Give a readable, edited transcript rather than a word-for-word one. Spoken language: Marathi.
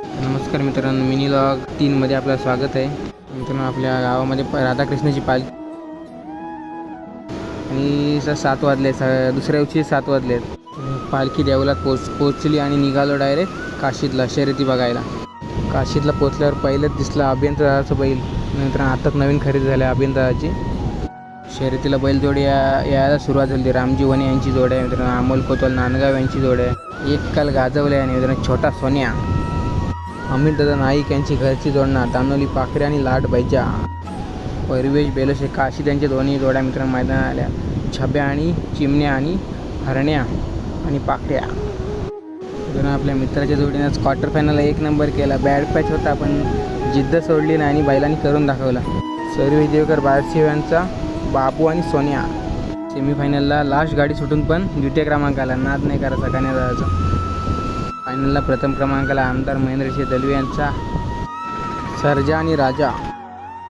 नमस्कार मित्रांनो, मिनी लॉग 3मध्ये आपलं स्वागत आहे. मित्रांनो, आपल्या गावामध्ये राधाकृष्णाची पालखी आणि 7 वाजले. दुसऱ्या दिवशी 7 वाजले. पालखी देवळात पोचली आणि निघालो डायरेक्ट काशीतला शर्यती बघायला. काशीतला पोचल्यावर पहिलंच दिसला अभियंताचं बैल. मित्रांनो, आत्ताच नवीन खरेदी झाली अभियंताची. शर्यतीला बैलजोडी यायला सुरुवात झाली. रामजी वने यांची जोड आहे मित्रांनो. अमोल कोतवाल नांदगाव यांची जोड आहे. एक काल गाजवले आणि मित्रांनो छोटा सोन्या. अमित दादा नाईक यांची घरची जोडणार. दानोली पाखरे आणि लाड बैजा. परिवेश बेलोशे काशी त्यांच्या दोन्ही जोड्या मित्रांनो मैदानात आल्या. छब्या आणि चिमण्या आणि हरण्या आणि पाखऱ्या. मित्रांनो, आपल्या मित्राच्या जोडीनं क्वार्टर फायनलला 1 नंबर केला. बॅड पॅच होता पण जिद्द सोडली नाही आणि बैलांनी करून दाखवला. सर्वेश देवकर बारशिव यांचा बाबू आणि सोन्या. सेमीफायनलला लास्ट गाडी सुटून पण द्वितीय क्रमांकाला. नाद नाही करायचा कन्या दादाचा. फायनलला प्रथम क्रमांकाला आमदार महेंद्रसिंह दलवे यांचा सर्जा आणि राजा.